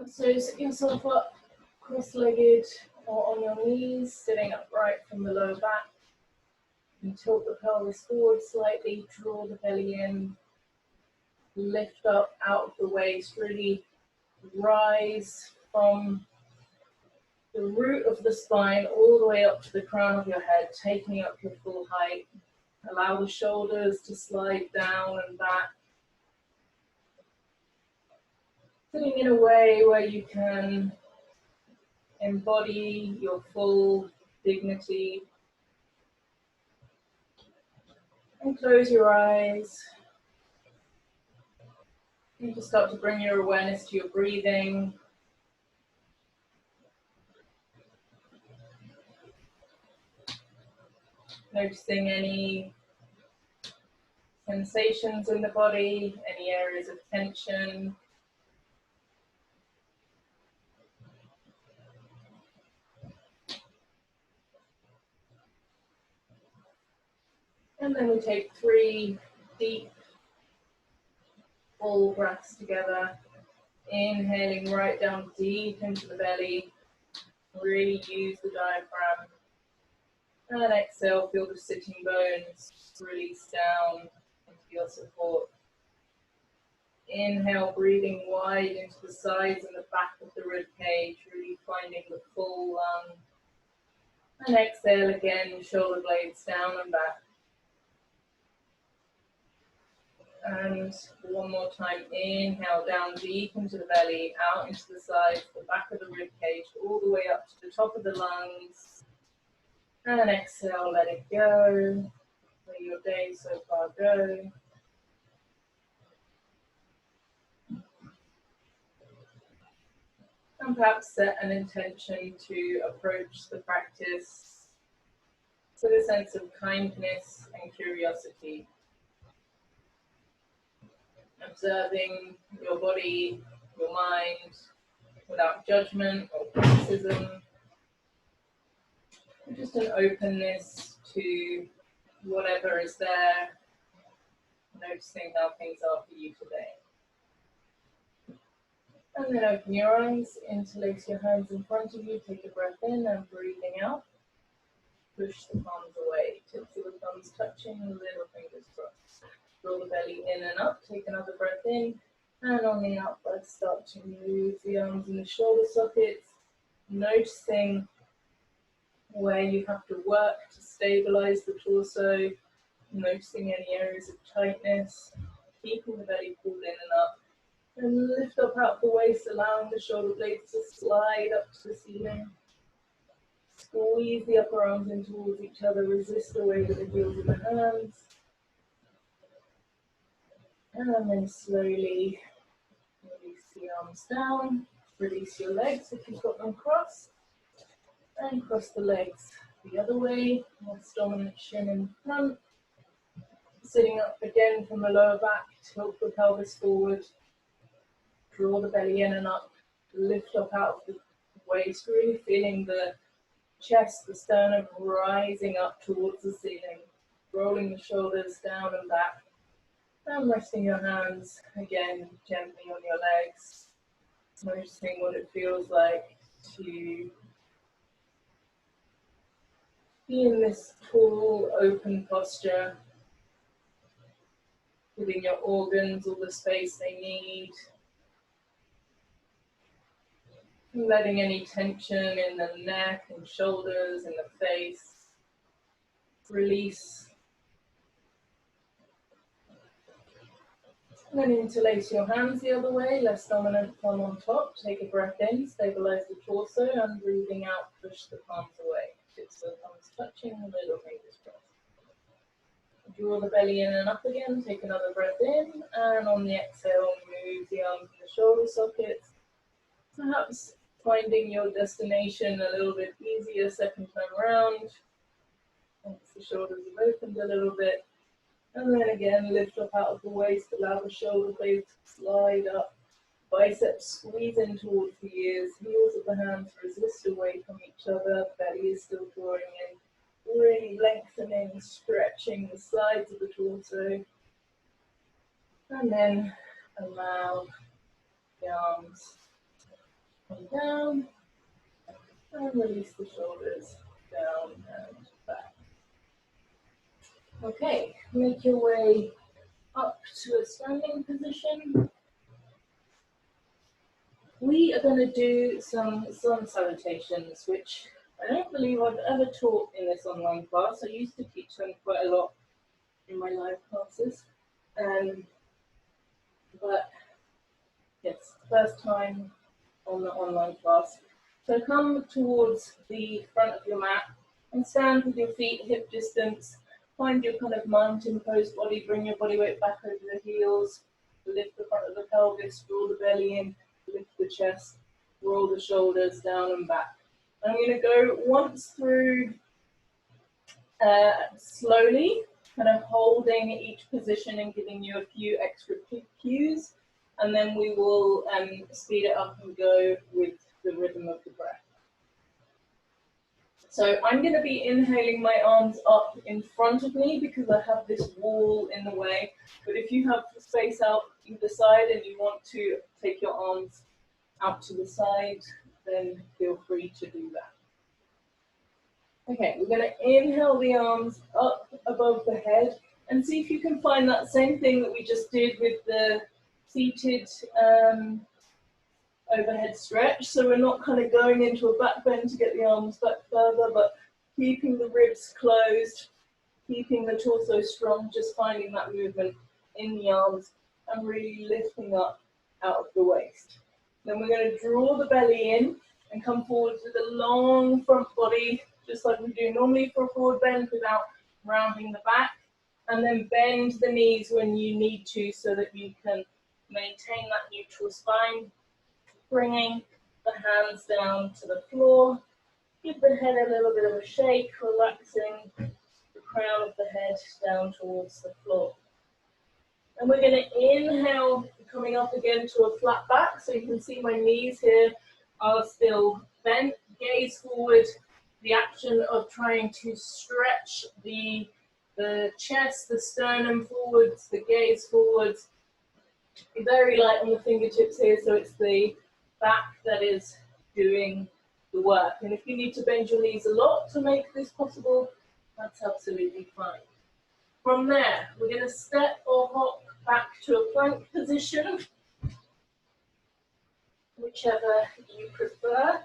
So sit yourself up, cross-legged or on your knees, sitting upright from the lower back. And tilt the pelvis forward slightly, draw the belly in, lift up out of the waist, really rise from the root of the spine all the way up to the crown of your head, taking up your full height. Allow the shoulders to slide down and back. Sitting in a way where you can embody your full dignity. And close your eyes. You just start to bring your awareness to your breathing. Noticing any sensations in the body, any areas of tension. And then we take 3 deep, full breaths together. Inhaling right down deep into the belly. Really use the diaphragm. And exhale, feel the sitting bones release down into your support. Inhale, breathing wide into the sides and the back of the rib cage, really finding the full lung. And exhale again, shoulder blades down and back. And one more time, inhale down deep into the belly, out into the sides, the back of the rib cage, all the way up to the top of the lungs. And exhale, let it go. Let your day so far go. And perhaps set an intention to approach the practice with a sense of kindness and curiosity. Observing your body, your mind, without judgment or criticism. Just an openness to whatever is there, noticing how things are for you today. And then open your eyes, interlace your hands in front of you, take a breath in and breathing out. Push the palms away, tips of the thumbs touching, little fingers crossed. Draw the belly in and up, take another breath in, and on the out breath start to move the arms and the shoulder sockets, noticing where you have to work to stabilize the torso, noticing any areas of tightness, keeping the belly pulled in and up, and lift up out the waist, allowing the shoulder blades to slide up to the ceiling. Squeeze the upper arms in towards each other, resist the weight of the heels of the hands. And then slowly release the arms down, release your legs if you've got them crossed, and cross the legs the other way, most dominant shin in front. Sitting up again from the lower back, tilt the pelvis forward, draw the belly in and up, lift up out of the waist, really feeling the chest, the sternum rising up towards the ceiling, rolling the shoulders down and back, and resting your hands again gently on your legs, noticing what it feels like to be in this tall, open posture, giving your organs all the space they need, letting any tension in the neck and shoulders and the face release. And then interlace your hands the other way, less dominant thumb on top. Take a breath in, stabilize the torso, and breathing out, push the palms away. Tips of the thumbs touching, little fingers crossed. Draw the belly in and up again, take another breath in, and on the exhale, move the arms and the shoulder sockets. Perhaps finding your destination a little bit easier second time around. Once the shoulders have opened a little bit. And then again, lift up out of the waist, allow the shoulder blades to slide up. Biceps squeeze in towards the ears, heels of the hands resist away from each other, belly is still drawing in. Really lengthening, stretching the sides of the torso. And then allow the arms and down, and release the shoulders down and back. Okay, make your way up to a standing position. We are going to do some sun salutations, which I don't believe I've ever taught in this online class. I used to teach them quite a lot in my live classes. But yes, first time on the online class. So come towards the front of your mat and stand with your feet hip distance. Find your kind of mountain pose body, bring your body weight back over the heels, lift the front of the pelvis, draw the belly in, lift the chest, roll the shoulders down and back. I'm going to go once through slowly, kind of holding each position and giving you a few extra cues, and then we will speed it up and go with the rhythm of the breath. So I'm going to be inhaling my arms up in front of me because I have this wall in the way, but if you have space out either side and you want to take your arms out to the side, then feel free to do that. Okay, we're going to inhale the arms up above the head and see if you can find that same thing that we just did with the seated overhead stretch. So we're not kind of going into a back bend to get the arms back further, but keeping the ribs closed, keeping the torso strong, just finding that movement in the arms and really lifting up out of the waist. Then we're going to draw the belly in and come forward with a long front body, just like we do normally for a forward bend without rounding the back. And then bend the knees when you need to so that you can maintain that neutral spine. Bringing the hands down to the floor. Give the head a little bit of a shake, relaxing the crown of the head down towards the floor. And we're going to inhale, coming up again to a flat back. So you can see my knees here are still bent. Gaze forward. The action of trying to stretch the chest, the sternum forwards, the gaze forwards. Be very light on the fingertips here, so it's the back that is doing the work. And if you need to bend your knees a lot to make this possible, that's absolutely fine. From there, we're going to step or hop back to a plank position, whichever you prefer.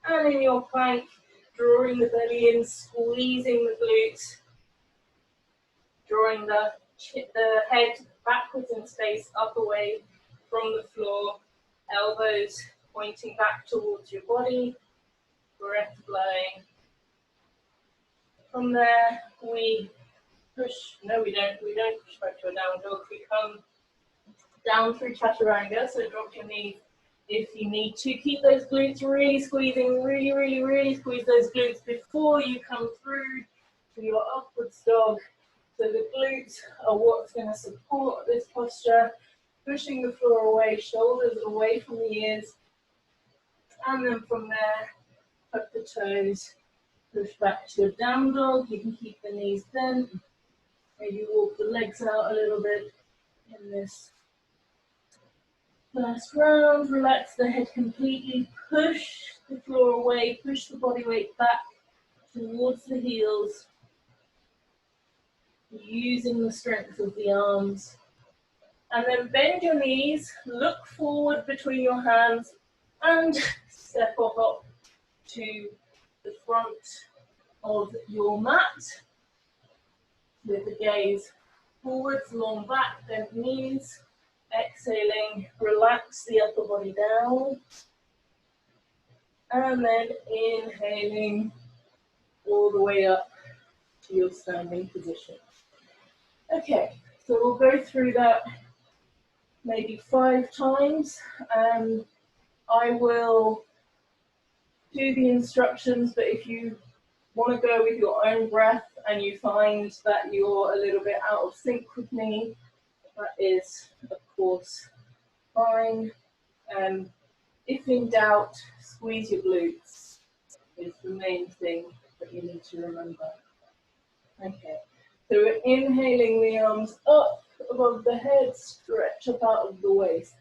And in your plank, drawing the belly in, squeezing the glutes, drawing the head backwards in space, up away from the floor, elbows pointing back towards your body, breath blowing. From there, we push, no we don't push back to a down dog, we come down through chaturanga, so drop your knees if you need to. Keep those glutes really squeezing, really squeeze those glutes before you come through to your upwards dog. So the glutes are what's going to support this posture, pushing the floor away, shoulders away from the ears. And then from there, tuck the toes, push back to a down dog. You can keep the knees bent. Maybe walk the legs out a little bit in this first round. Relax the head completely. Push the floor away. Push the body weight back towards the heels. Using the strength of the arms. And then bend your knees. Look forward between your hands. And step or hop to the front of your mat. With the gaze forwards, long back, bent knees. Exhaling, relax the upper body down. And then inhaling all the way up to your standing position. Okay, so we'll go through that maybe 5 times. I will do the instructions, but if you want to go with your own breath and you find that you're a little bit out of sync with me, that is, of course, fine. If in doubt, squeeze your glutes is the main thing that you need to remember. Okay, so we're inhaling the arms up above the head, stretch up out of the waist.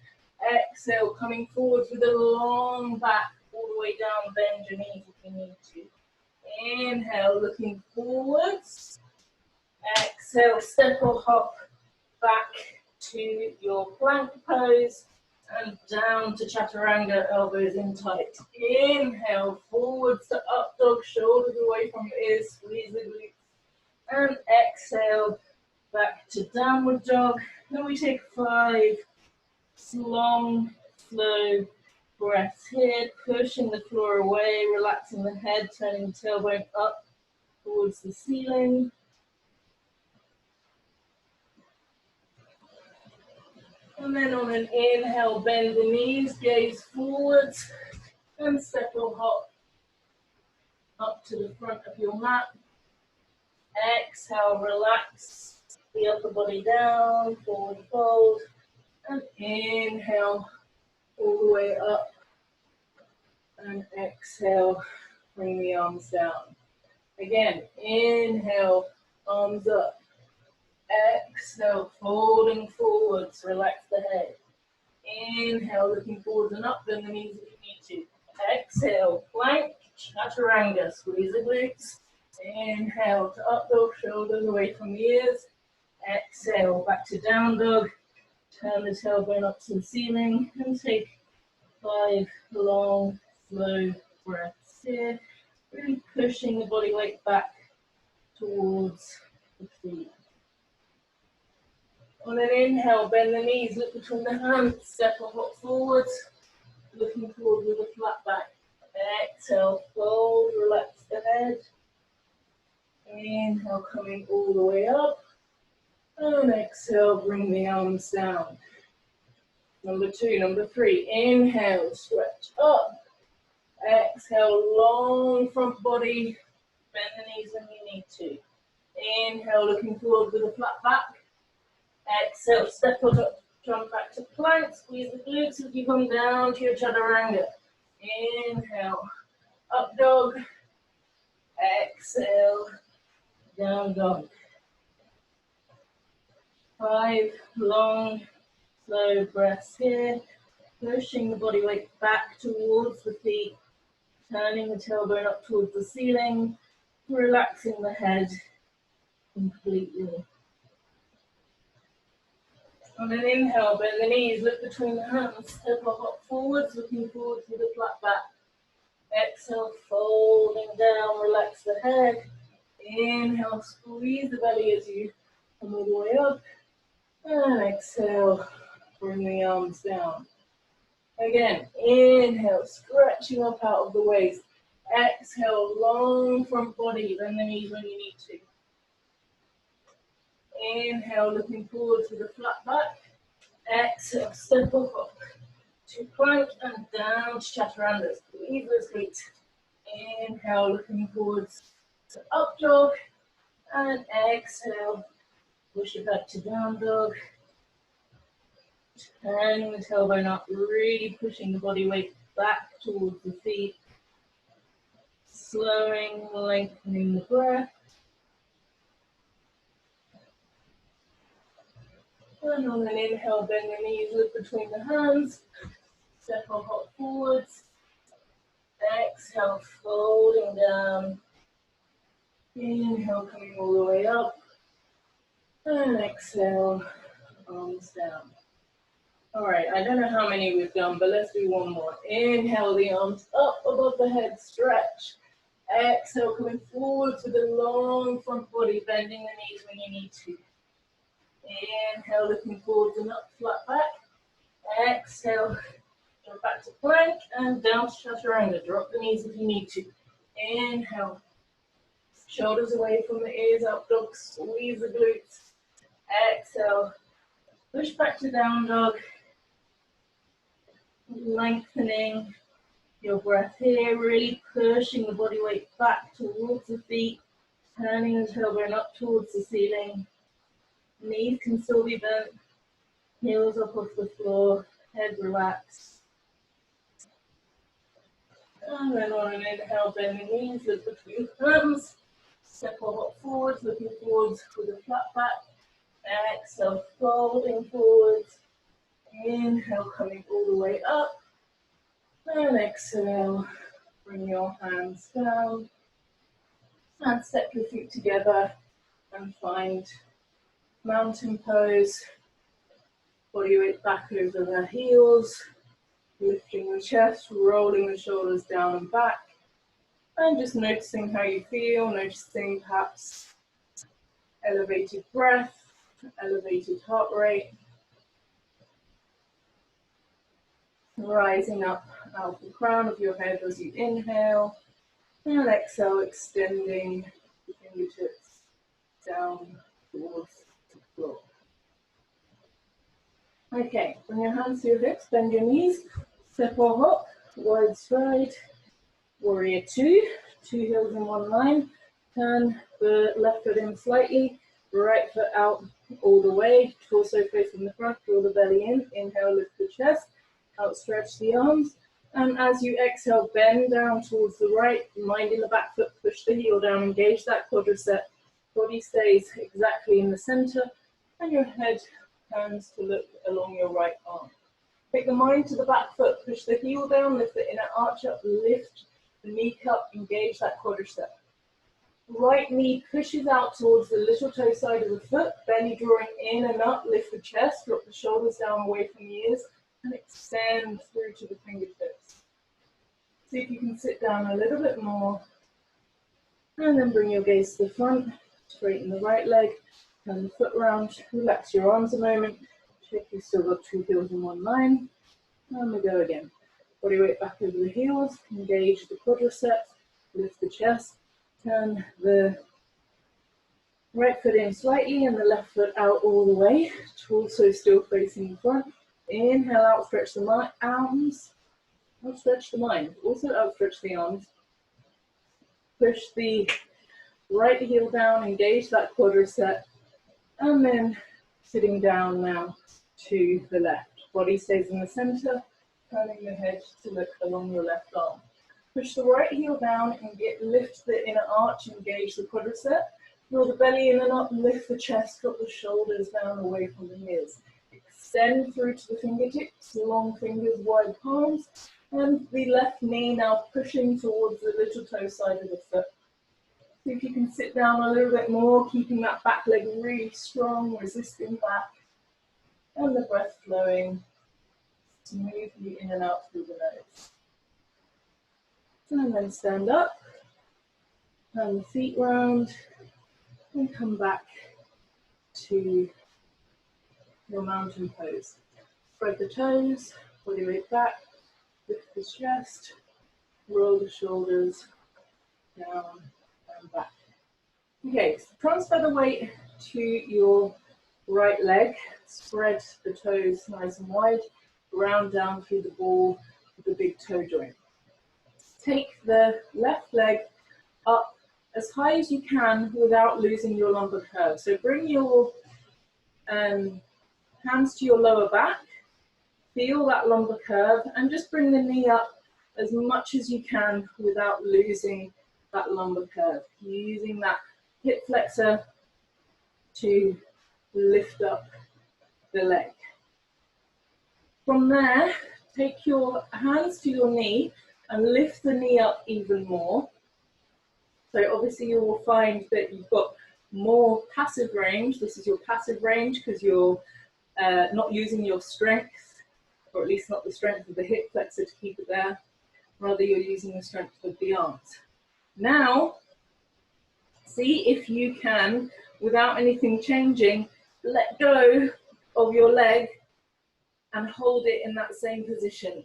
Exhale, coming forwards with a long back, all the way down, bend your knees if you need to. Inhale, looking forwards. Exhale, step or hop back to your plank pose and down to chaturanga, elbows in tight. Inhale, forwards to up dog, shoulders away from your ears, squeeze the glutes. And exhale, back to downward dog. Then we take 5 long, slow breaths here, pushing the floor away, relaxing the head, turning the tailbone up towards the ceiling. And then on an inhale, bend the knees, gaze forwards, and step or hop up to the front of your mat. Exhale, relax the upper body down, forward fold, and inhale all the way up, and exhale, bring the arms down. Again, inhale, arms up. Exhale, folding forwards, relax the head. Inhale, looking forwards and up, bend the knees if you need to. Exhale, plank, chaturanga, squeeze the glutes. Inhale to up dog, shoulders away from the ears. Exhale, back to down dog. Turn the tailbone up to the ceiling and take 5 long, slow breaths here. Really pushing the body weight back towards the feet. On an inhale, bend the knees, look between the hands, step or hop forwards, looking forward with a flat back. Exhale, fold, relax the head. Inhale, coming all the way up. And exhale, bring the arms down. Number 2, number 3, inhale, stretch up. Exhale, long front body, bend the knees when you need to. Inhale, looking forward with a flat back. Exhale, step up, jump back to plank, squeeze the glutes as you come down to your chaturanga. Inhale, up dog. Exhale, down dog. 5 long, slow breaths here. Pushing the body weight back towards the feet. Turning the tailbone up towards the ceiling. Relaxing the head completely. On an inhale, bend the knees, look between the hands, step or hop forwards, looking forwards with a flat back. Exhale, folding down, relax the head. Inhale, squeeze the belly as you come all the way up. And exhale, bring the arms down. Again, inhale, stretching up out of the waist. Exhale, long front body, bend the knees when you need to. Inhale, looking forward to the flat back. Exhale, step up to plank and down to chaturanga. Squeeze those glutes. Inhale, looking forwards to up dog. And exhale, push it back to down dog. Turning the tailbone up, really pushing the body weight back towards the feet. Slowing, lengthening the breath. And on an inhale, bend the knees, look between the hands. Step or hop forwards. Exhale, folding down. Inhale, coming all the way up. And exhale, arms down. All right, I don't know how many we've done, but let's do one more. Inhale, the arms up above the head, stretch. Exhale, coming forwards with a long front body, bending the knees when you need to. Inhale, looking forwards and up, flat back. Exhale, jump back to plank and down to chaturanga. Drop the knees if you need to. Inhale, shoulders away from the ears, up dog, squeeze the glutes. Exhale, push back to down dog. Lengthening your breath here, really pushing the body weight back towards the feet, turning the tailbone up towards the ceiling. Knees can still be bent, heels up off the floor, head relaxed. And then on an inhale, bend the knees, look between hands, step or hop forwards, looking forwards with a flat back. Exhale, folding forwards. Inhale, coming all the way up. And exhale, bring your hands down. And step your feet together and find mountain pose. Body weight back over the heels. Lifting the chest, rolling the shoulders down and back. And just noticing how you feel, noticing perhaps elevated breath, elevated heart rate. Rising up out of the crown of your head as you inhale. And exhale, extending the fingertips down towards the floor. Okay, bring your hands to your hips, bend your knees, step or hop, wide stride, warrior two, two heels in one line. Turn the left foot in slightly, right foot out all the way, torso facing the front, draw the belly in, inhale, lift the chest, outstretch the arms. And as you exhale, bend down towards the right, mind in the back foot, push the heel down, engage that quadricep. Body stays exactly in the center, and your head turns to look along your right arm. Take the mind to the back foot, push the heel down, lift the inner arch up, lift the knee cup, engage that quadricep. Right knee pushes out towards the little toe side of the foot, belly drawing in and up, lift the chest, drop the shoulders down away from the ears, and extend through to the fingertips. See if you can sit down a little bit more, and then bring your gaze to the front, straighten the right leg, turn the foot round, relax your arms a moment, check you've still got two heels in one line, and we go again. Body weight back over the heels, engage the quadriceps, lift the chest, turn the right foot in slightly and the left foot out all the way, torso still facing the front. Inhale, outstretch the arms, outstretch the mind, also outstretch the arms. Push the right heel down, engage that quadricep, and then sitting down now to the left. Body stays in the center, turning the head to look along your left arm. Push the right heel down and lift the inner arch, engage the quadricep. Draw the belly in and up, lift the chest, drop the shoulders down away from the ears. Extend through to the fingertips, long fingers, wide palms, and the left knee now pushing towards the little toe side of the foot. See if you can sit down a little bit more, keeping that back leg really strong, resisting back, and the breath flowing smoothly in and out through the nose. And then stand up, turn the feet round, and come back to your mountain pose. Spread the toes, body weight back, lift the chest, roll the shoulders down and back. Okay, so transfer the weight to your right leg, spread the toes nice and wide, round down through the ball of the big toe joint. Take the left leg up as high as you can without losing your lumbar curve. So bring your hands to your lower back, feel that lumbar curve, and just bring the knee up as much as you can without losing that lumbar curve. You're using that hip flexor to lift up the leg. From there, take your hands to your knee and lift the knee up even more. So obviously you will find that you've got more passive range. This is your passive range because you're not using your strength, or at least not the strength of the hip flexor to keep it there. Rather, you're using the strength of the arms. Now, see if you can, without anything changing, let go of your leg and hold it in that same position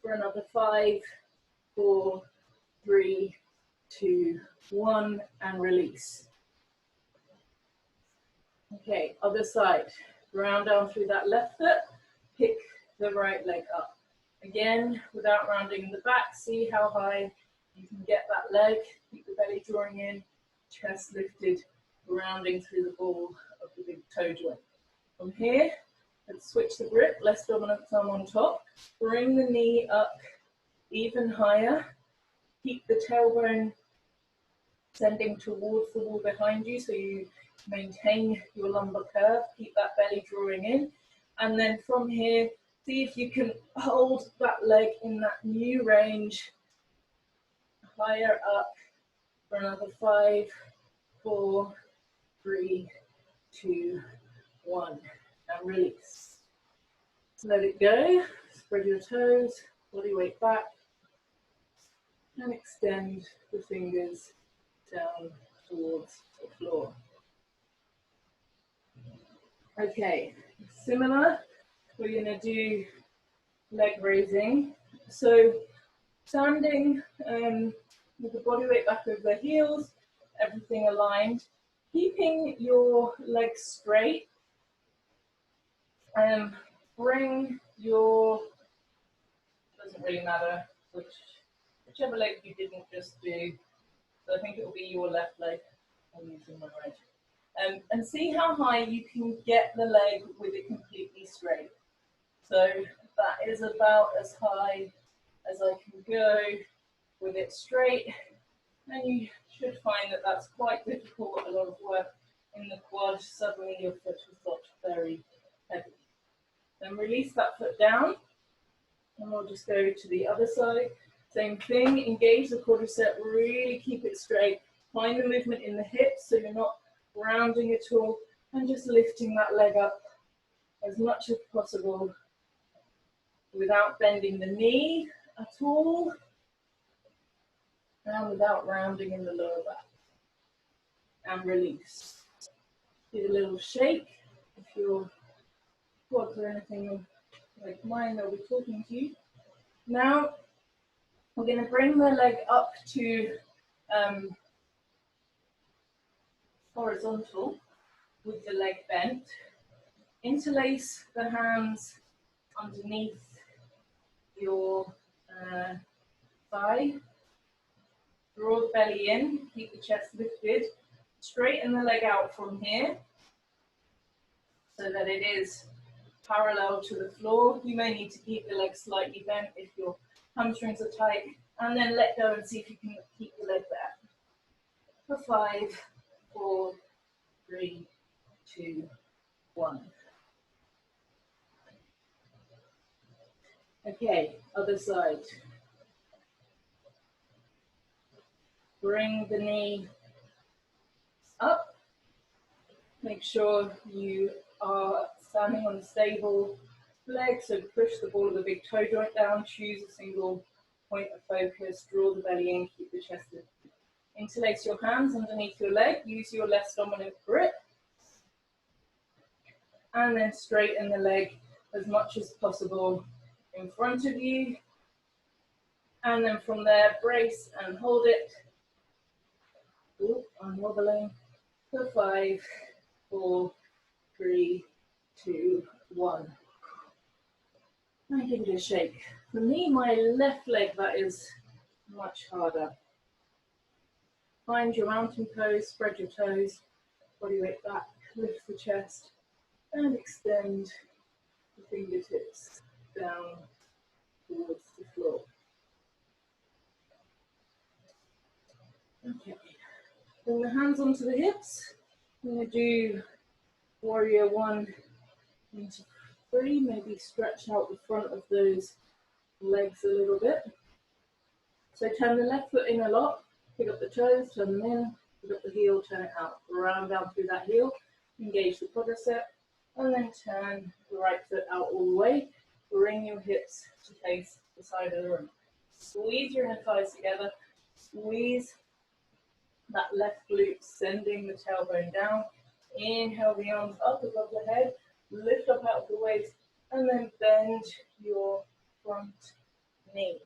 for another 5, 4, 3, 2, 1, and release. Okay, other side. Round down through that left foot, pick the right leg up. Again, without rounding the back, see how high you can get that leg. Keep the belly drawing in, chest lifted, rounding through the ball of the big toe joint. From here, let's switch the grip, less dominant thumb on top. Bring the knee up even higher. Keep the tailbone sending towards the wall behind you so you maintain your lumbar curve. Keep that belly drawing in. And then from here, see if you can hold that leg in that new range, higher up for another 5, 4, 3, 2, 1, and release. Let it go, spread your toes, body weight back, and extend the fingers down towards the floor. Okay, similar, we're going to do leg raising. So standing with the body weight back over the heels, everything aligned, keeping your legs straight. Bring your, doesn't really matter whichever leg you didn't just do. So I think it will be your left leg. I'm using my right. And see how high you can get the leg with it completely straight. So that is about as high as I can go with it straight. And you should find that that's quite difficult, a lot of work in the quad. Suddenly your foot is not very heavy. Then release that foot down, and we'll just go to the other side. Same thing, engage the quadricep, really keep it straight. Find the movement in the hips so you're not rounding at all, and just lifting that leg up as much as possible without bending the knee at all, and without rounding in the lower back. And release. Give a little shake. If your quads or anything like mine, they'll be talking to you. Now, we're going to bring the leg up to horizontal with the leg bent. Interlace the hands underneath your thigh. Draw the belly in, keep the chest lifted. Straighten the leg out from here so that it is parallel to the floor. You may need to keep the leg slightly bent if your hamstrings are tight, and then let go and see if you can keep the leg there. For 5, 4, 3, 2, 1. Okay, other side. Bring the knee up. Make sure you are standing on a stable leg, so push the ball of the big toe joint down, choose a single point of focus, draw the belly in, keep the chest lifted. Interlace your hands underneath your leg, use your left dominant grip, and then straighten the leg as much as possible in front of you. And then from there, brace and hold it. Ooh, I'm wobbling. For 5, 4, 3, 2, 1. And give it a shake. For me, my left leg, that is much harder. Find your mountain pose, spread your toes, body weight back, lift the chest, and extend the fingertips down towards the floor. Okay, bring the hands onto the hips. I'm going to do warrior 1 into 3, maybe stretch out the front of those legs a little bit. So turn the left foot in a lot, pick up the toes, turn them in, pick up the heel, turn it out, round down through that heel, engage the quadricep, and then turn the right foot out all the way. Bring your hips to face the side of the room. Squeeze your inner thighs together, squeeze that left glute, sending the tailbone down. Inhale the arms up above the head, lift up out of the waist, and then bend your front knee.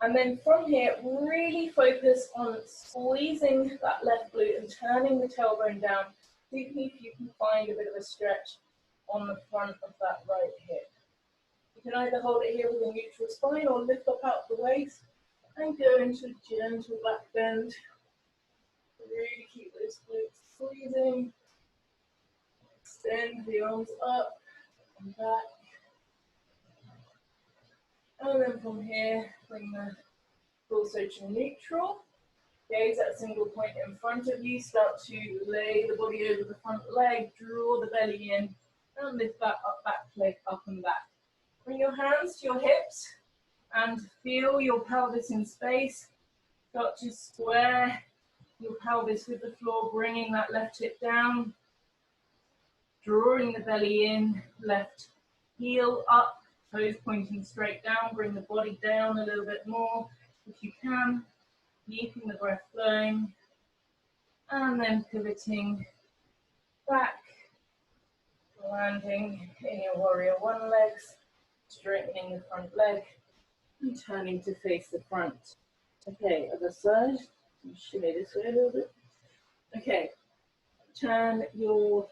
And then from here, really focus on squeezing that left glute and turning the tailbone down. See if you can find a bit of a stretch on the front of that right hip. You can either hold it here with a neutral spine or lift up out the waist and go into a gentle back bend. Really keep those glutes squeezing. Extend the arms up and back. And then from here, bring the torso to neutral. Gaze at a single point in front of you. Start to lay the body over the front leg. Draw the belly in. And lift that up, back leg up and back. Bring your hands to your hips and feel your pelvis in space. Start to square your pelvis with the floor, bringing that left hip down, drawing the belly in, left heel up, toes pointing straight down. Bring the body down a little bit more if you can, keeping the breath flowing, and then pivoting back, landing in your warrior one legs, straightening the front leg, and turning to face the front. Okay, other side. Shimmy this way a little bit. Okay, turn your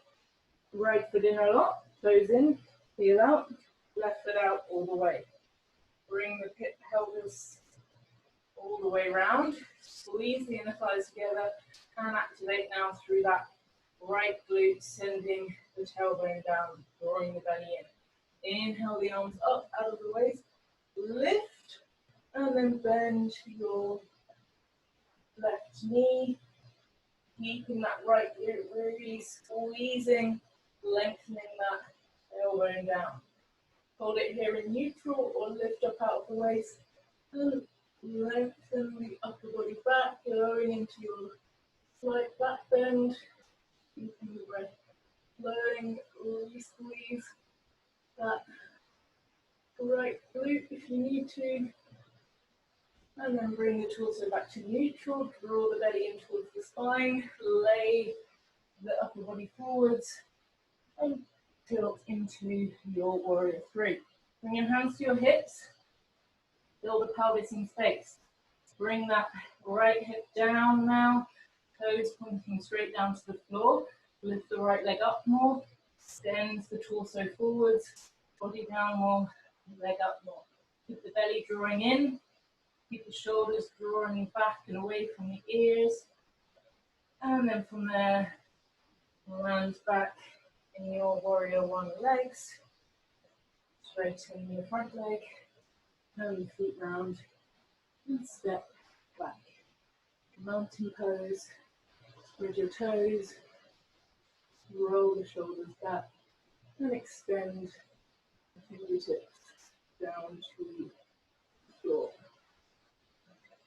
right foot in a lot, toes in, heel out, left foot out all the way. Bring the pelvis all the way round, squeeze the inner thighs together, and activate now through that right glute, sending the tailbone down, drawing the belly in. Inhale the arms up out of the waist, lift, and then bend your left knee, keeping that right glute really squeezing, lengthening that tailbone down. Hold it here in neutral or lift up out of the waist and lengthen the upper body back, going into your slight back bend, keeping the breath flowing, really squeeze that right glute if you need to. And then bring the torso back to neutral, draw the belly in towards the spine, lay the upper body forwards, and tilt into your warrior three. Bring your hands to your hips, feel the pelvis in space. Bring that right hip down now, toes pointing straight down to the floor. Lift the right leg up more, extend the torso forwards, body down more, leg up more. Keep the belly drawing in. Keep the shoulders drawing back and away from the ears. And then from there, land back in your warrior one legs. Straighten your front leg, turn the feet round, and step back. Mountain pose, spread your toes, roll the shoulders back, and extend the fingertips down to the floor.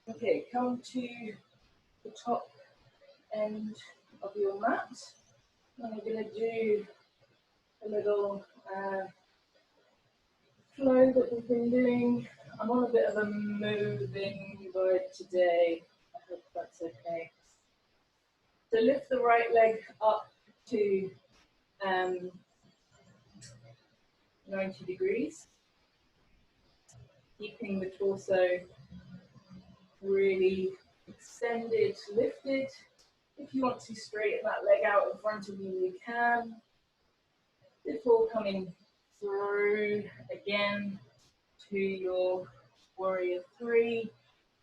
Okay, come to the top end of your mat. And we're going to do a little flow that we've been doing. I'm on a bit of a moving vibe today. I hope that's okay. So lift the right leg up to 90 degrees, keeping the torso really extended, lifted. If you want to straighten that leg out in front of you, you can. Before coming through again to your warrior three,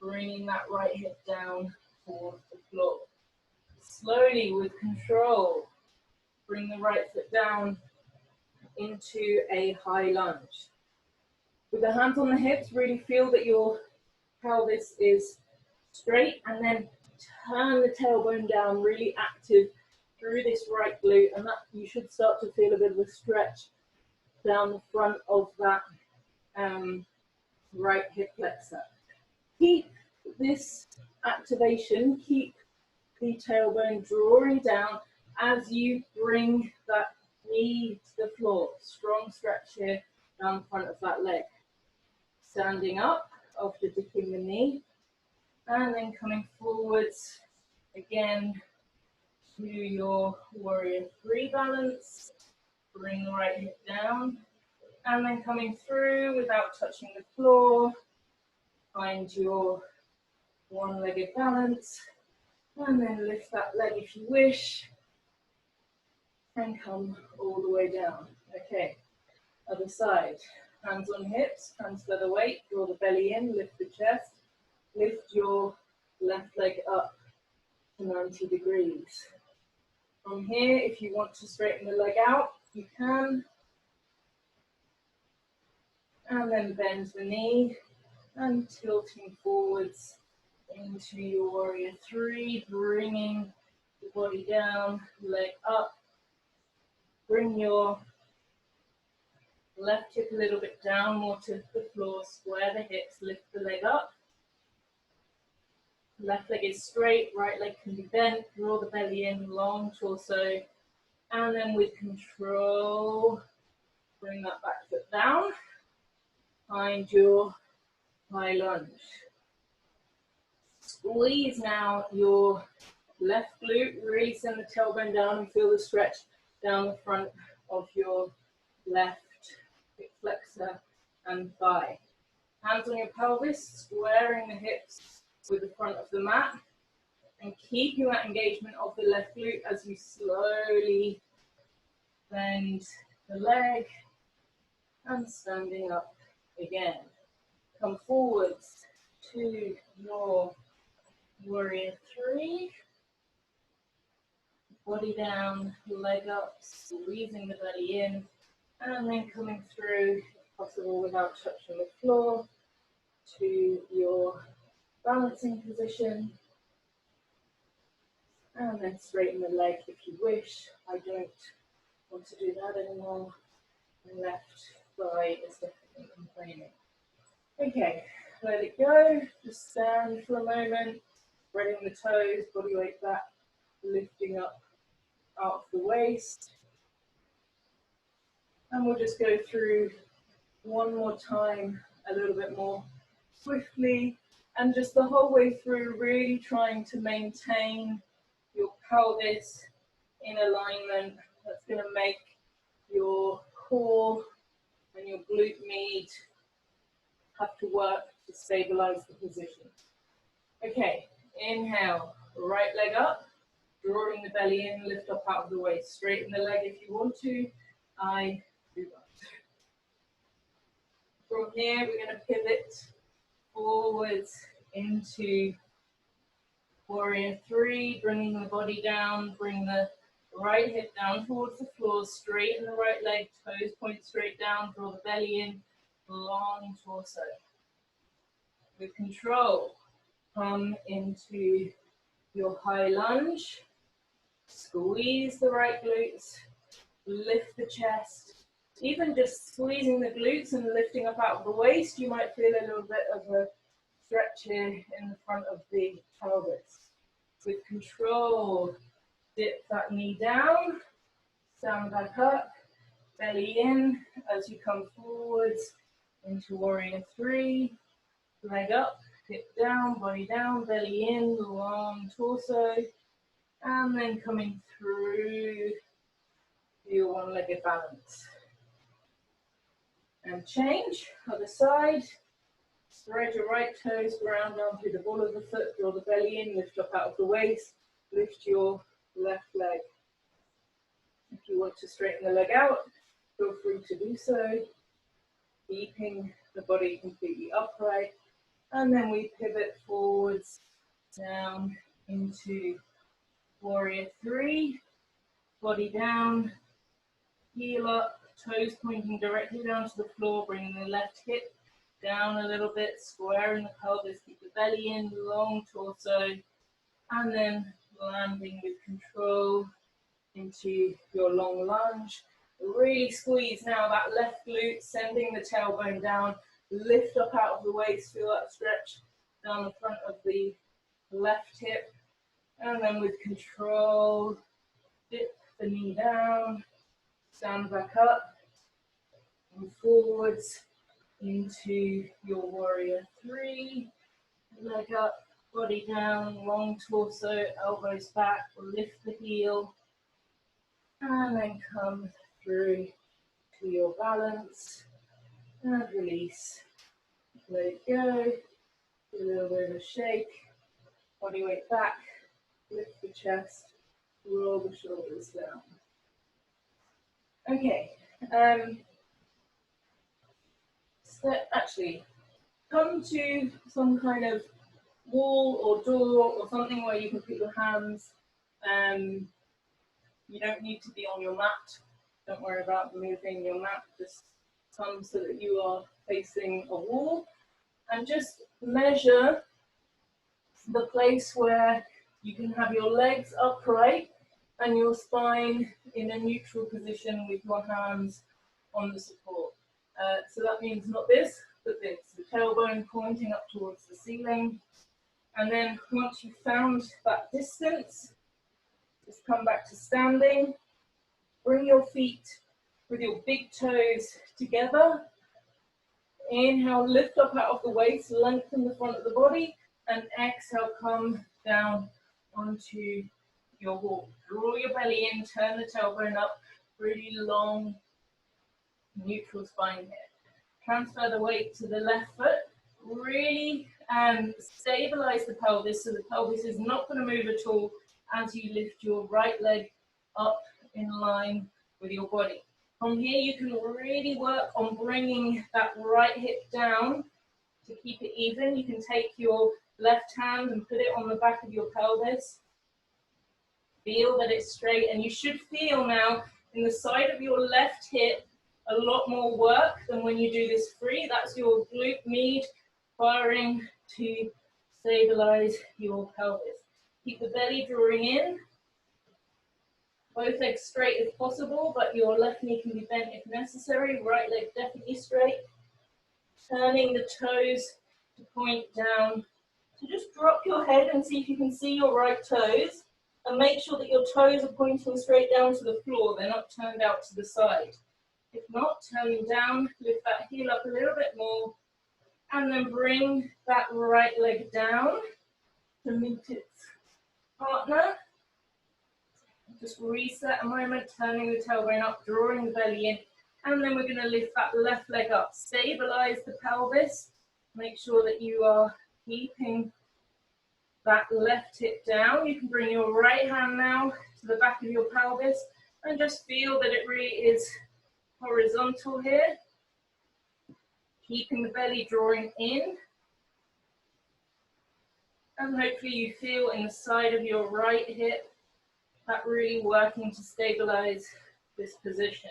bringing that right hip down towards the floor. Slowly, with control, bring the right foot down into a high lunge. With the hands on the hips, really feel that your pelvis is straight, and then turn the tailbone down, really active through this right glute, and that you should start to feel a bit of a stretch down the front of that right hip flexor. Keep this activation, keep the tailbone drawing down as you bring that knee to the floor. Strong stretch here down the front of that leg. Standing up after dipping the knee, and then coming forwards again to your warrior three balance. Bring the right hip down, and then coming through without touching the floor. Find your one-legged balance, and then lift that leg if you wish, and come all the way down. Okay, other side. Hands on hips, transfer the weight, draw the belly in, lift the chest, lift your left leg up to 90 degrees. From here, if you want to straighten the leg out, you can. And then bend the knee and tilting forwards into your warrior three, bringing the body down, leg up. Bring your Left hip a little bit down, more to the floor, square the hips, lift the leg up. Left leg is straight, right leg can be bent, draw the belly in, long torso, and then with control, bring that back foot down, find your high lunge. Squeeze now your left glute, really send the tailbone down and feel the stretch down the front of your left hip flexor and thigh. Hands on your pelvis, squaring the hips with the front of the mat, and keeping that engagement of the left glute as you slowly bend the leg and standing up again. Come forwards to your warrior three. Body down, leg up, squeezing the belly in, and then coming through, if possible without touching the floor, to your balancing position. And then straighten the leg if you wish. I don't want to do that anymore. The left thigh is definitely complaining. Okay, let it go. Just stand for a moment, spreading the toes, body weight back, lifting up out of the waist. And we'll just go through one more time, a little bit more swiftly, and just the whole way through, really trying to maintain your pelvis in alignment. That's going to make your core and your glute med have to work to stabilize the position. Okay, inhale, right leg up, drawing the belly in, lift up out of the waist. Straighten the leg if you want to. I do that. From here, we're going to pivot forwards into warrior three, bringing the body down, bring the right hip down towards the floor, straighten the right leg, toes point straight down, draw the belly in, long torso. With control, come into your high lunge, squeeze the right glutes, lift the chest. Even just squeezing the glutes and lifting up out of the waist, you might feel a little bit of a stretch here in the front of the pelvis. With control, dip that knee down, stand back up, belly in as you come forwards into warrior three, leg up, hip down, body down, belly in, long torso, and then coming through your one-legged balance. And change, other side. Spread your right toes, ground down through the ball of the foot, draw the belly in, lift up out of the waist, lift your left leg. If you want to straighten the leg out, feel free to do so, keeping the body completely upright. And then we pivot forwards down into warrior three, body down, heel up, toes pointing directly down to the floor, bringing the left hip down a little bit, squaring the pelvis, keep the belly in, long torso, and then landing with control into your long lunge. Really squeeze now that left glute, sending the tailbone down, lift up out of the waist, feel that stretch down the front of the left hip, and then with control, dip the knee down, stand back up, and forwards into your warrior three, leg up, body down, long torso, elbows back, lift the heel, and then come through to your balance, and release. Let it go, a little bit of a shake, body weight back, lift the chest, roll the shoulders down. Okay, actually, come to some kind of wall or door or something where you can put your hands. You don't need to be on your mat. Don't worry about moving your mat. Just come so that you are facing a wall. And just measure the place where you can have your legs upright and your spine in a neutral position with your hands on the support. So that means not this, but this. The tailbone pointing up towards the ceiling. And then once you've found that distance, just come back to standing. Bring your feet with your big toes together. Inhale, lift up out of the waist, lengthen the front of the body, and exhale, come down onto your walk. Draw your belly in, turn the tailbone up, really long, neutral spine here. Transfer the weight to the left foot. Really stabilize the pelvis so the pelvis is not going to move at all as you lift your right leg up in line with your body. From here, you can really work on bringing that right hip down to keep it even. You can take your left hand and put it on the back of your pelvis. Feel that it's straight, and you should feel now in the side of your left hip a lot more work than when you do this free. That's your glute med firing to stabilize your pelvis. Keep the belly drawing in. Both legs straight if possible, but your left knee can be bent if necessary. Right leg definitely straight. Turning the toes to point down. So just drop your head and see if you can see your right toes. And make sure that your toes are pointing straight down to the floor. They're not turned out to the side. If not, turn them down. Lift that heel up a little bit more. And then bring that right leg down to meet its partner. Just reset a moment, turning the tailbone up, drawing the belly in, and then we're going to lift that left leg up. Stabilize the pelvis. Make sure that you are keeping that left hip down. You can bring your right hand now to the back of your pelvis and just feel that it really is horizontal here. Keeping the belly drawing in. And hopefully you feel in the side of your right hip that really working to stabilize this position.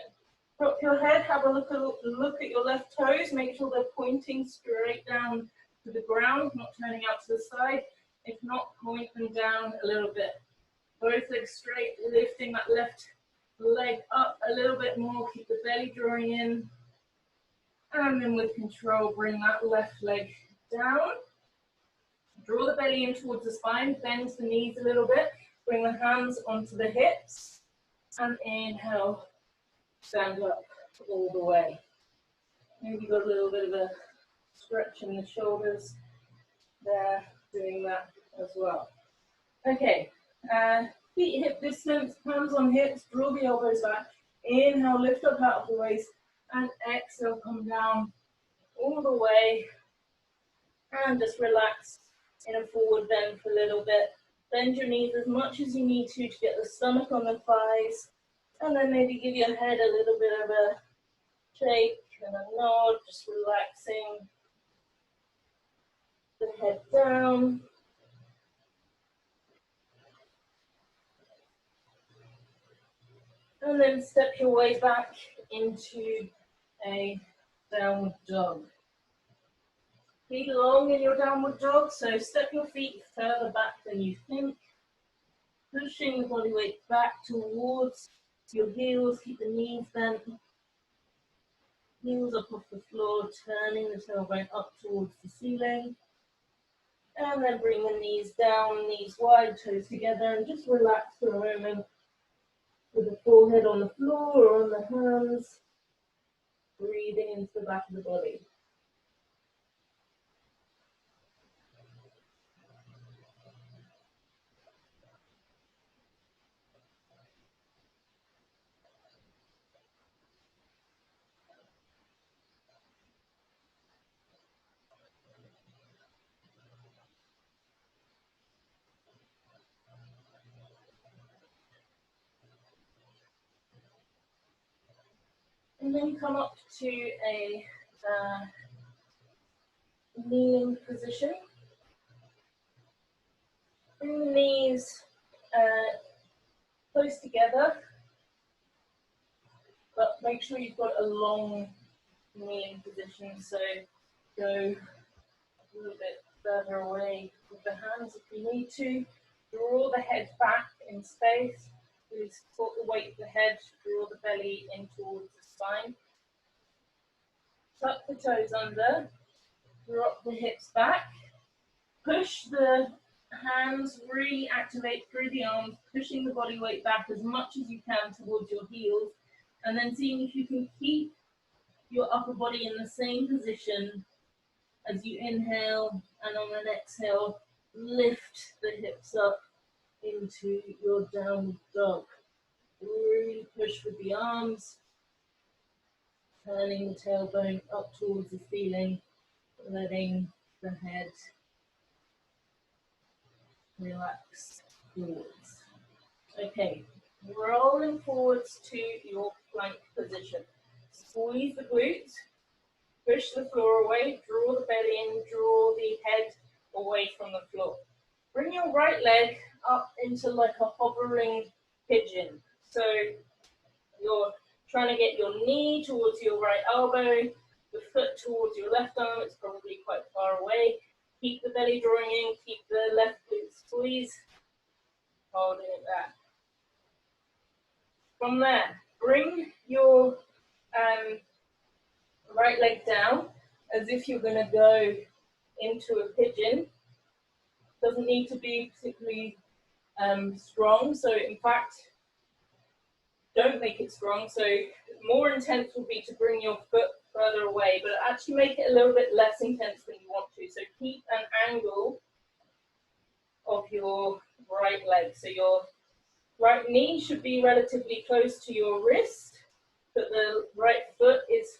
Drop your head, have a look at your left toes, make sure they're pointing straight down to the ground, not turning out to the side. If not, point them down a little bit. Both legs straight, lifting that left leg up a little bit more, keep the belly drawing in. And then with control, bring that left leg down. Draw the belly in towards the spine, bend the knees a little bit. Bring the hands onto the hips and inhale, stand up all the way. Maybe you've got a little bit of a stretch in the shoulders there, doing that as well. Okay, feet hip distance, hands on hips, draw the elbows back. Inhale, lift up out of the waist, and exhale, come down all the way. And just relax in a forward bend for a little bit. Bend your knees as much as you need to get the stomach on the thighs. And then maybe give your head a little bit of a shake and a nod, just relaxing the head down. And then step your way back into a downward dog. Feet long in your downward dog, so step your feet further back than you think. Pushing the body weight back towards your heels, keep the knees bent. Heels up off the floor, turning the tailbone up towards the ceiling. And then bring the knees down, knees wide, toes together, and just relax for a moment with the forehead on the floor or on the hands. Breathing into the back of the body. And then come up to a kneeling position. Bring the knees close together, but make sure you've got a long kneeling position, so go a little bit further away with the hands if you need to. Draw the head back in space. Really support the weight of the head, draw the belly in towards the spine. Tuck the toes under, drop the hips back, push the hands, really activate through the arms, pushing the body weight back as much as you can towards your heels, and then seeing if you can keep your upper body in the same position as you inhale, and on an exhale, lift the hips up into your downward dog. Really push with the arms, turning the tailbone up towards the ceiling, letting the head relax forwards. Okay, rolling forwards to your plank position. Squeeze the glutes, push the floor away, draw the belly in, draw the head away from the floor. Bring your right leg up into like a hovering pigeon. So you're trying to get your knee towards your right elbow, the foot towards your left arm, it's probably quite far away. Keep the belly drawing in, keep the left glute squeeze, holding it back. From there, bring your right leg down as if you're going to go into a pigeon. Doesn't need to be particularly strong, so in fact, don't make it strong. So more intense will be to bring your foot further away, but actually make it a little bit less intense than you want to. So keep an angle of your right leg. So your right knee should be relatively close to your wrist, but the right foot is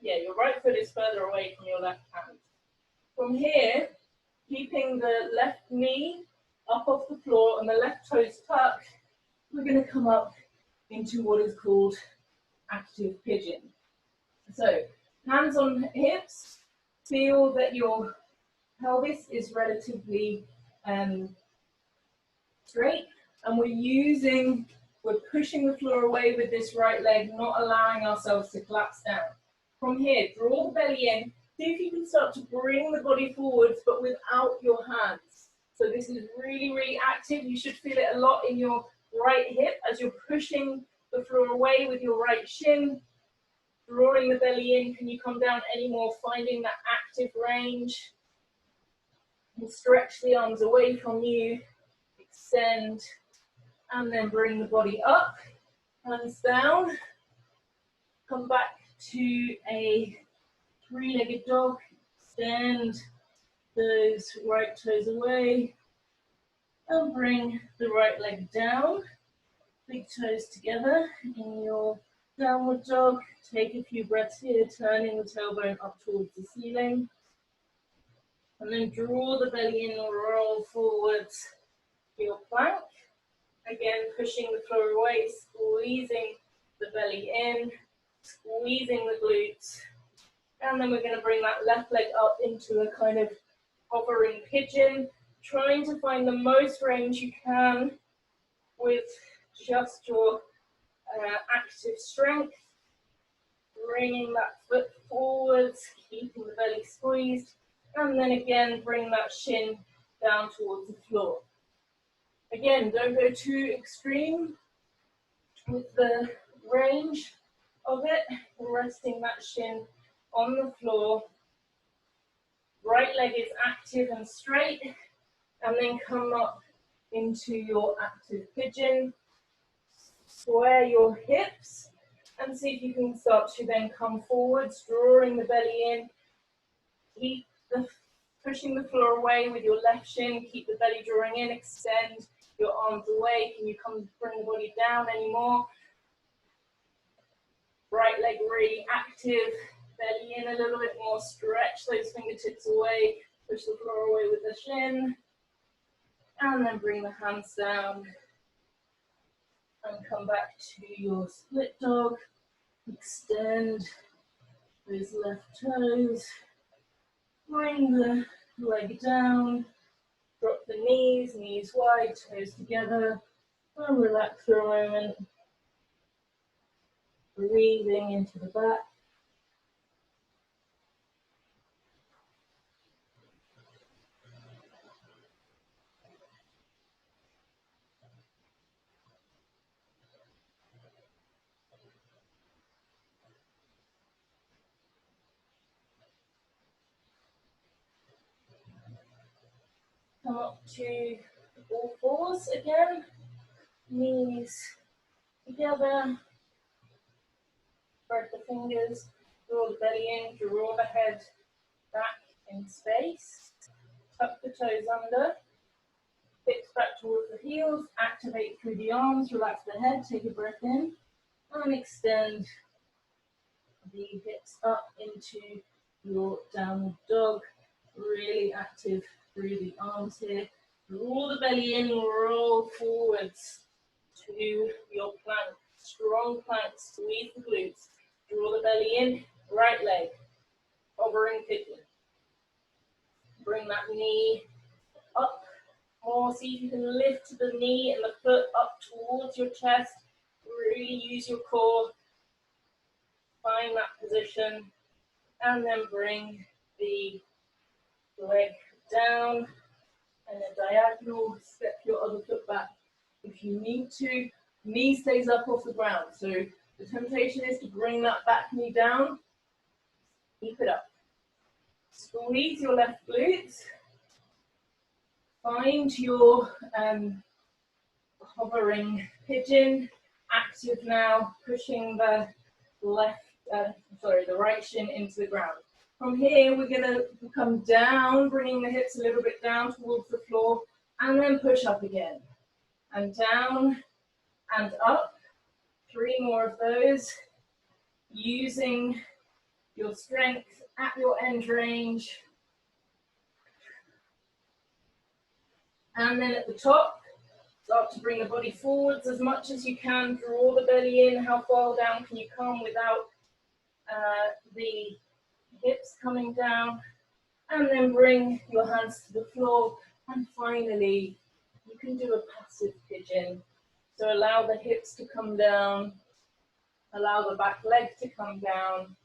your right foot is further away from your left hand. From here, keeping the left knee up off the floor and the left toes tucked, we're going to come up into what is called active pigeon. So, hands on hips, feel that your pelvis is relatively straight, and we're pushing the floor away with this right leg, not allowing ourselves to collapse down. From here, draw the belly in, see if you can start to bring the body forwards, but without your hands. So this is really, really active. You should feel it a lot in your right hip as you're pushing the floor away with your right shin, drawing the belly in. Can you come down any more, finding that active range? And stretch the arms away from you, extend, and then bring the body up, hands down, come back to a three-legged dog, extend those right toes away, and bring the right leg down, big toes together in your downward dog. Take a few breaths here, turning the tailbone up towards the ceiling, and then draw the belly in or roll forwards to your plank. Again, pushing the floor away, squeezing the belly in, squeezing the glutes. And then we're going to bring that left leg up into a kind of hovering pigeon, trying to find the most range you can with just your active strength. Bringing that foot forwards, keeping the belly squeezed. And then again, bring that shin down towards the floor. Again, don't go too extreme with the range of it. Resting that shin on the floor. Right leg is active and straight. And then come up into your active pigeon. Square your hips. And see if you can start to then come forwards, drawing the belly in. Keep pushing the floor away with your left shin. Keep the belly drawing in. Extend your arms away. Can you bring the body down anymore? Right leg really active. Belly in a little bit more. Stretch those fingertips away. Push the floor away with the shin. And then bring the hands down. And come back to your split dog. Extend those left toes. Bring the leg down. Drop the knees wide, toes together. And relax for a moment. Breathing into the back. come up to all fours again, knees together, spread the fingers, draw the belly in, draw the head back in space, tuck the toes under, hips back towards the heels, activate through the arms, relax the head, take a breath in, and extend the hips up into your downward dog, really active through the arms here. Draw the belly in, roll forwards to your plank. Strong plank, squeeze the glutes. Draw the belly in, right leg, hovering pigeon. Bring that knee up more. See if you can lift the knee and the foot up towards your chest. Really use your core. Find that position. And then bring the leg down and a diagonal. Step your other foot back if you need to. Knee stays up off the ground. So the temptation is to bring that back knee down. Keep it up. Squeeze your left glutes. Find your hovering pigeon. Active now, pushing the the right shin into the ground. From here, we're going to come down, bringing the hips a little bit down towards the floor, and then push up again. And down and up. 3 more of those. Using your strength at your end range. And then at the top, start to bring the body forwards as much as you can. Draw the belly in. How far down can you come without the hips coming down? And then bring your hands to the floor. And finally, you can do a passive pigeon. So allow the hips to come down. Allow the back leg to come down.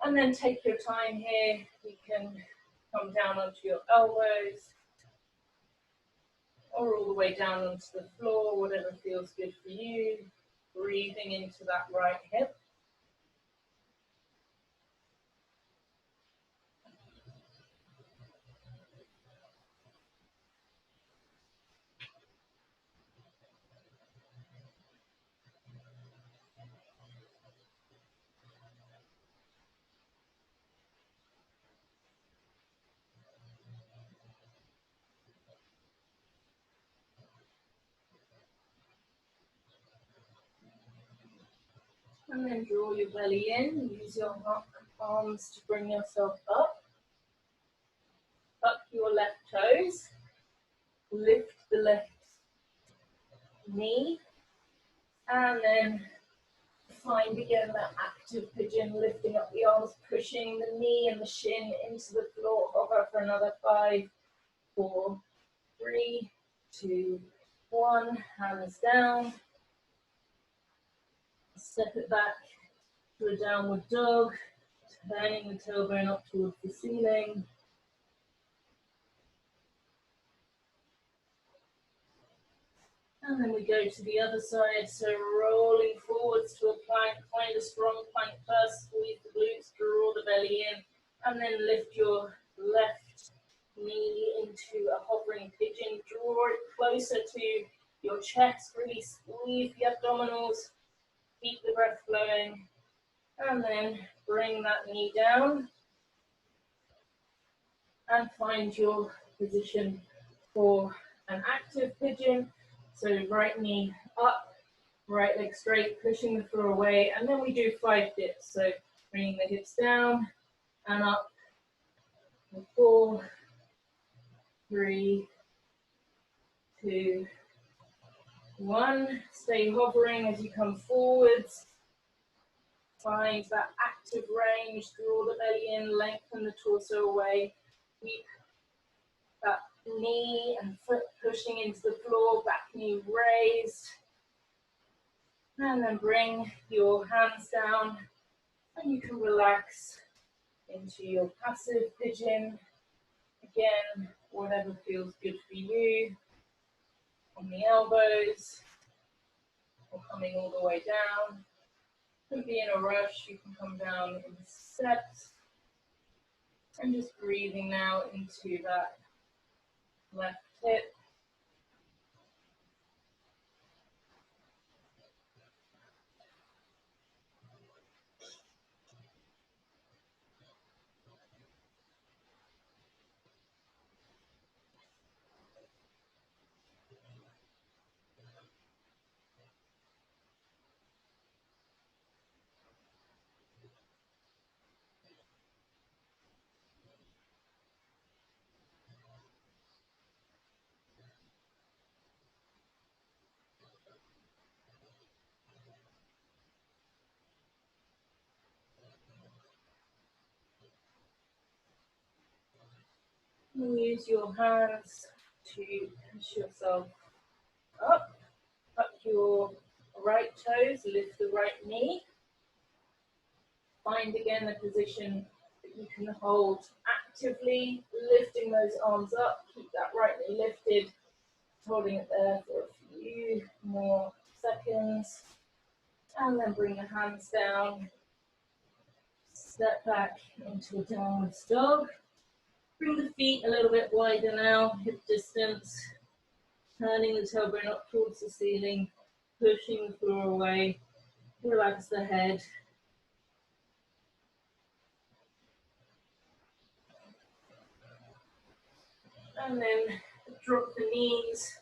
And then take your time here. You can come down onto your elbows. Or all the way down onto the floor, whatever feels good for you. Breathing into that right hip. And then draw your belly in. Use your arms to bring yourself up. Tuck your left toes. Lift the left knee. And then find again that active pigeon, lifting up the arms, pushing the knee and the shin into the floor. Hover for another 5, 4, 3, 2, 1. Hands down. Step it back to a downward dog, turning the tailbone up towards the ceiling. And then we go to the other side, so rolling forwards to a plank. Find a strong plank first, squeeze the glutes, draw the belly in, and then lift your left knee into a hovering pigeon. Draw it closer to your chest, really squeeze the abdominals, keep the breath flowing, and then bring that knee down and find your position for an active pigeon. So right knee up, right leg straight, pushing the floor away, and then we do 5 dips. So bringing the hips down and up. 4, 3, 2, 1. Stay hovering as you come forwards. Find that active range, draw the belly in, lengthen the torso away. Keep that knee and foot pushing into the floor, back knee raised. And then bring your hands down and you can relax into your passive pigeon. Again, whatever feels good for you. On the elbows or coming all the way down. Don't be in a rush, you can come down in steps. And just breathing now into that left hip. Use your hands to push yourself up. Tuck your right toes, lift the right knee. Find again a position that you can hold actively, lifting those arms up. Keep that right knee lifted, holding it there for a few more seconds. And then bring the hands down. Step back into a downward dog. Bring the feet a little bit wider now, hip distance. Turning the tailbone up towards the ceiling, pushing the floor away. Relax the head. And then drop the knees.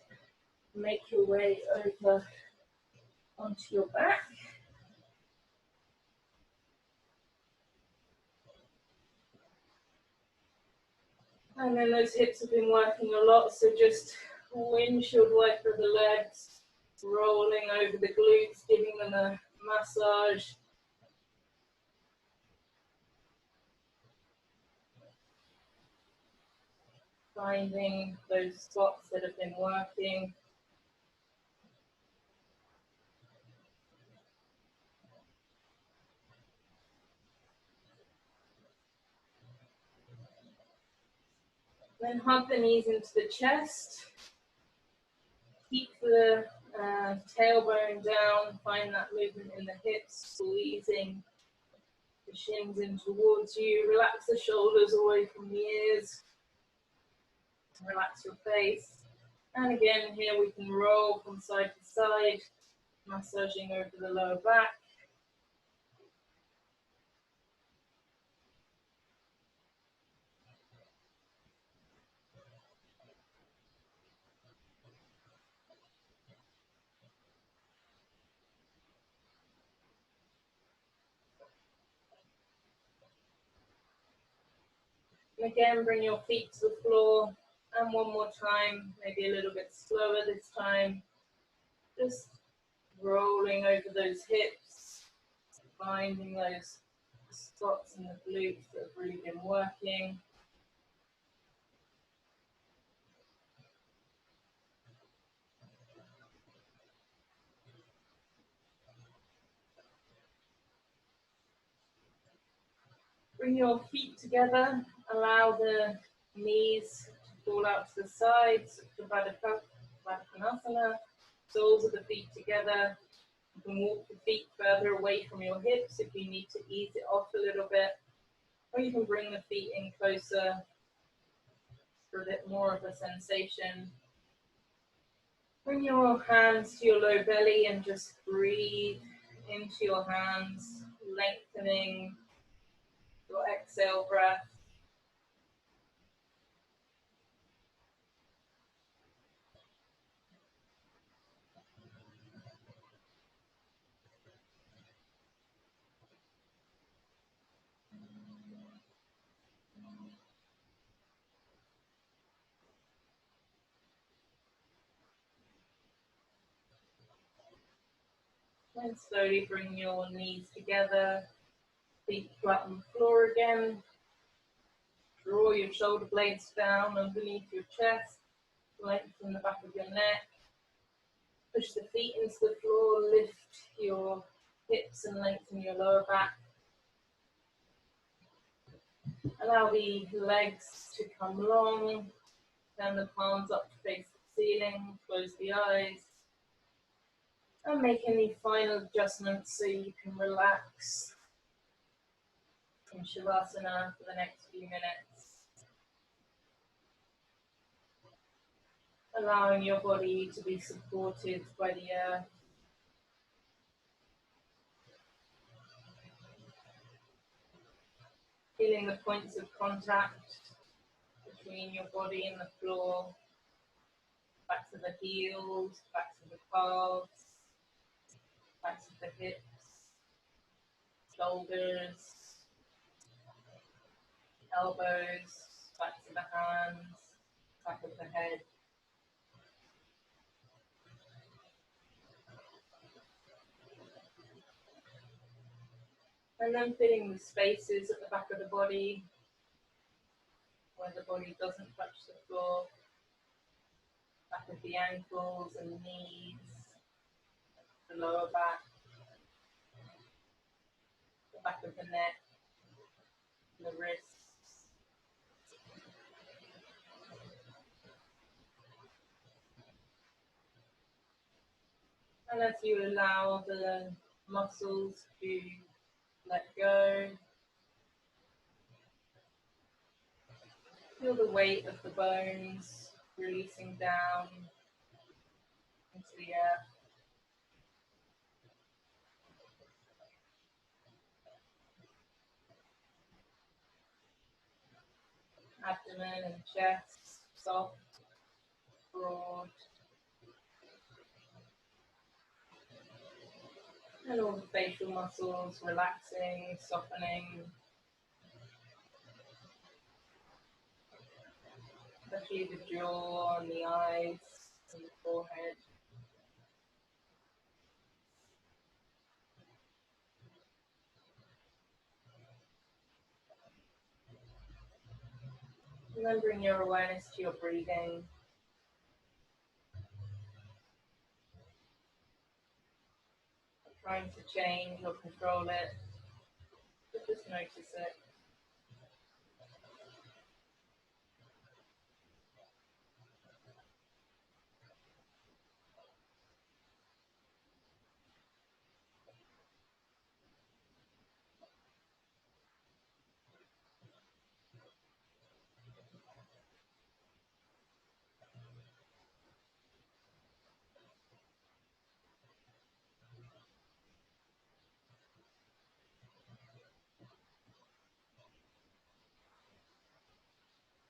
Make your way over onto your back. And then those hips have been working a lot, so just windshield wiper the legs, rolling over the glutes, giving them a massage. Finding those spots that have been working. Then hug the knees into the chest. Keep the tailbone down. Find that movement in the hips, squeezing the shins in towards you. Relax the shoulders away from the ears. Relax your face. And again, here we can roll from side to side, massaging over the lower back. And again, bring your feet to the floor. And one more time, maybe a little bit slower this time. Just rolling over those hips, finding those spots in the glutes that have really been working. Bring your feet together, allow the knees to fall out to the sides, Baddha-Konasana, soles of the feet together. You can walk the feet further away from your hips if you need to ease it off a little bit, or you can bring the feet in closer for a bit more of a sensation. Bring your hands to your low belly and just breathe into your hands, lengthening your exhale breath. And slowly bring your knees together, feet flat on the floor again. Draw your shoulder blades down underneath your chest, lengthen the back of your neck. Push the feet into the floor, lift your hips and lengthen your lower back. Allow the legs to come long, turn the palms up to face the ceiling, close the eyes. And make any final adjustments so you can relax in Shavasana for the next few minutes. allowing your body to be supported by the earth. Feeling the points of contact between your body and the floor, backs of the heels, backs of the calves, backs of the hips, shoulders, elbows, backs of the hands, back of the head. And then filling the spaces at the back of the body where the body doesn't touch the floor, back of the ankles and knees, the lower back, the back of the neck, the wrists. And as you allow the muscles to let go, feel the weight of the bones releasing down into the earth. Abdomen and chest, soft, broad. And all the facial muscles relaxing, softening. Especially the jaw and the eyes and the forehead. And then bring your awareness to your breathing. Not trying to change or control it, but just notice it.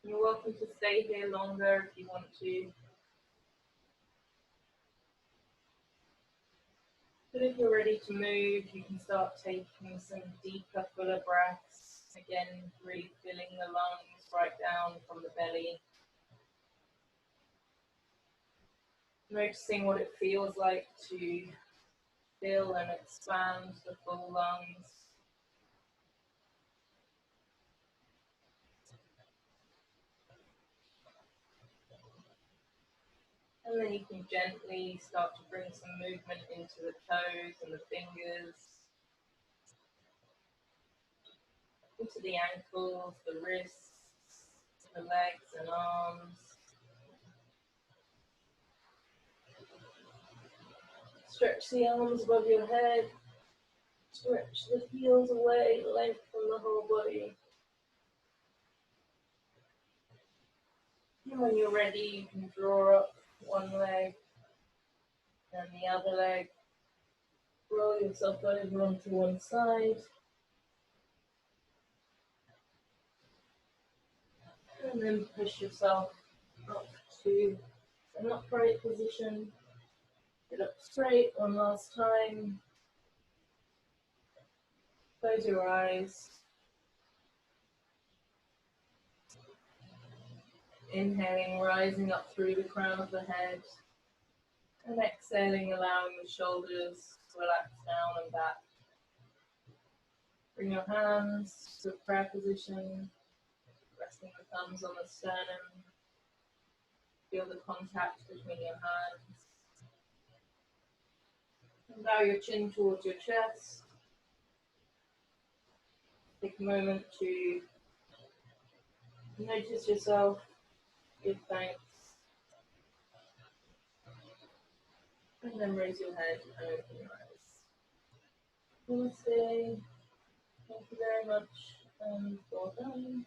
You're welcome to stay here longer if you want to. But if you're ready to move, you can start taking some deeper, fuller breaths. Again, really filling the lungs right down from the belly. Noticing what it feels like to fill and expand the full lungs. And then you can gently start to bring some movement into the toes and the fingers, into the ankles, the wrists, the legs and arms. Stretch the arms above your head. Stretch the heels away, lengthen the whole body. And when you're ready, you can draw up one leg and the other leg. Roll yourself over onto one side. And then push yourself up to an upright position. Sit up straight one last time. Close your eyes. Inhaling, rising up through the crown of the head. And exhaling, allowing the shoulders to relax down and back. Bring your hands to a prayer position, resting the thumbs on the sternum. Feel the contact between your hands. And bow your chin towards your chest. Take a moment to notice yourself, give thanks, and then raise your head and open your eyes. Namaste. Thank you very much, and well done.